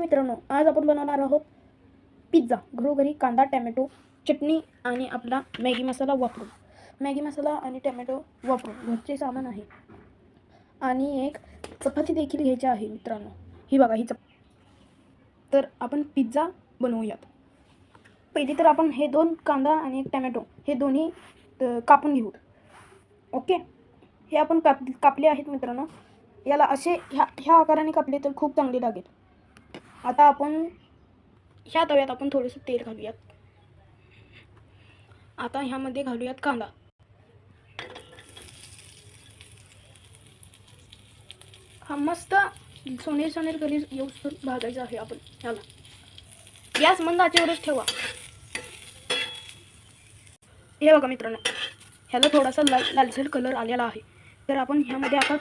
मित्रांनो, आज आपण बनवणार आहोत पिझ्झा घरोघरी कांदा टॅमॅटो चटणी आणि आपला मॅगी मसाला वापरून. मॅगी मसाला आणि टॅमॅटो वापरून घरचे सामान आहे आणि एक चपाती देखील घ्यायची आहे मित्रांनो. ही बघा ही तर आपण पिझ्झा बनवूयात. पहिली तर आपण हे दोन कांदा आणि एक टॅमॅटो हे दोन्ही कापून घेऊ. ओके, हे आपण कापले आहेत मित्रांनो. याला असे ह्या आकाराने कापले तर खूप चांगले लागेल. आता आपण ह्या तव्यात आपण थोडेसे तेल घालूयात. आता ह्यामध्ये घालूयात कांदा. हा मस्त सोनेरी कलर येऊन भाजायचा आहे आपण ह्याला. गॅस मंद आचेवरच ठेवा. हे बघा मित्रांनो, ह्याला थोडासा लालसर कलर आलेला आहे. तर आपण ह्यामध्ये आता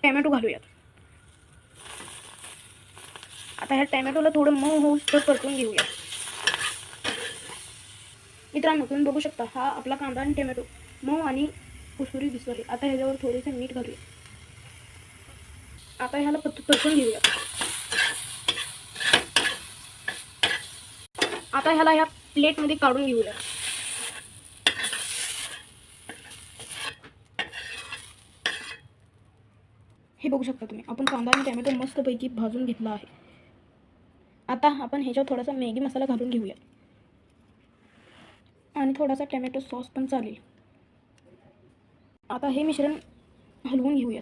टॅमॅटो घालूयात. आता ह्या टॅमॅटोला थोडं मऊ होऊस परतून घेऊया. मित्रांनो, तुम्ही बघू शकता हा आपला कांदा आणि टॅमॅटो मऊ आणि कुरकुरीत दिसतो आहे. आता ह्याच्यावर थोडेसे मीठ घालूया. आता ह्याला परतून घेऊया. आता ह्याला ह्या प्लेटमध्ये काढून घेऊया. हे बघू शकता तुम्ही, आपण कांदा आणि टॅमॅटो मस्तपैकी भाजून घेतला आहे. आता आपण ह्याच्यावर थोडासा मॅगी मसाला घालून घेऊया आणि थोडासा टॅमॅटो सॉस पण चालेल. आता हे मिश्रण हलवून घेऊया.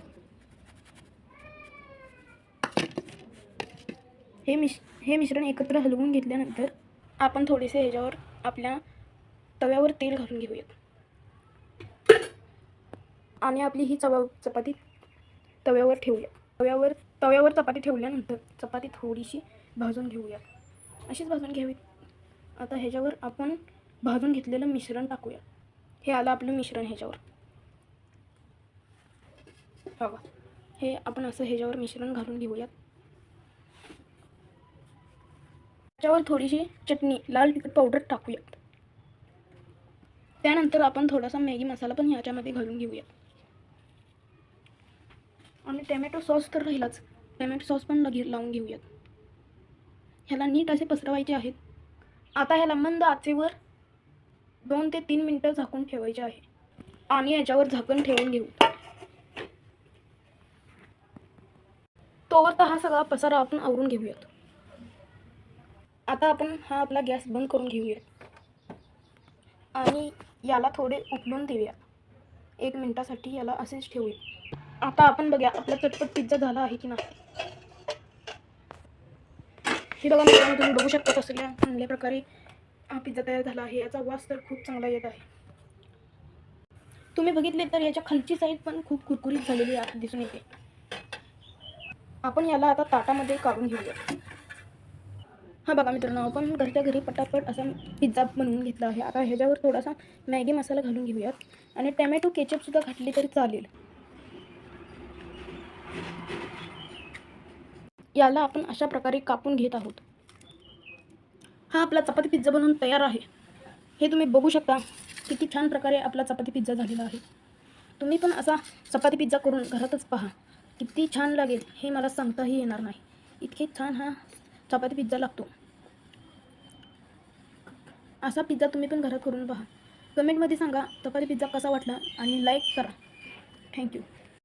हे मिश्रण एकत्र हलवून घेतल्यानंतर आपण थोडेसे ह्याच्यावर आपल्या तव्यावर तेल घालून घेऊया आणि आपली ही चपाती तव्यावर ठेवूया. तव्यावर चपाती ठेवल्यानंतर चपाती थोडीशी भाजून घेऊया. अशीच भाजून घ्यावी. आता ह्याच्यावर आपण भाजून घेतलेलं मिश्रण टाकूया. हे आलं आपलं मिश्रण ह्याच्यावर. बघा, हे आपण असं ह्याच्यावर मिश्रण घालून घेऊयात. त्याच्यावर थोडीशी चटणी लाल तिखट पावडर टाकूयात. त्यानंतर आपण थोडासा मॅगी मसाला पण ह्याच्यामध्ये घालून घेऊया आणि टॅमॅटो सॉस तर राहिलाच. टॅमॅटो सॉस पण लावून घेऊयात. ह्याला नीट असे पसरवायचे आहेत. आता ह्याला मंद आचेवर 2 ते 3 मिनिटं झाकून ठेवायचे आहे आणि याच्यावर झाकण ठेवून घेऊ. तोवर तर हा सगळा पसारा आपण आवरून घेऊयात. आता आपण हा आपला गॅस बंद करून घेऊया आणि याला थोडे उकळून देऊया. 1 मिनिटासाठी याला असेच ठेवूया. आता आपण बघूया आपला चटपट पिझ्झा झाला आहे की नाही. हे बघा मित्रांनो, तुम्ही बघू शकता कसल्या चांगल्या प्रकारे हा पिझ्झा तयार झाला आहे. याचा वास तर खूप चांगला येत आहे. तुम्ही बघितले तर याच्या खालची साईड पण खूप कुरकुरीत झालेली दिसून येते. आपण याला आता ताटामध्ये काढून घेऊया. हा बघा मित्रांनो, आपण घरच्या घरी पटापट असा पिझ्झा बनवून घेतला आहे. आता ह्याच्यावर थोडासा मॅगी मसाला घालून घेऊयात आणि टॅमॅटो केचप सुद्धा घातली तरी चालेल. याला आपण अशा प्रकारे कापून घेत आहोत. हा आपला चपाती पिझ्झा बनवून तयार आहे. हे तुम्ही बघू शकता किती छान प्रकारे आपला चपाती पिझ्झा झालेला आहे. तुम्ही पण असा चपाती पिझ्झा करून घरातच पहा. किती छान लागेल हे मला सांगताही येणार नाही. इतके छान हा चपाती पिझ्झा लागतो. असा पिझ्झा तुम्ही पण घरात करून पहा. कमेंटमध्ये सांगा चपाती पिझ्झा कसा वाटला आणि लाईक करा. थँक्यू.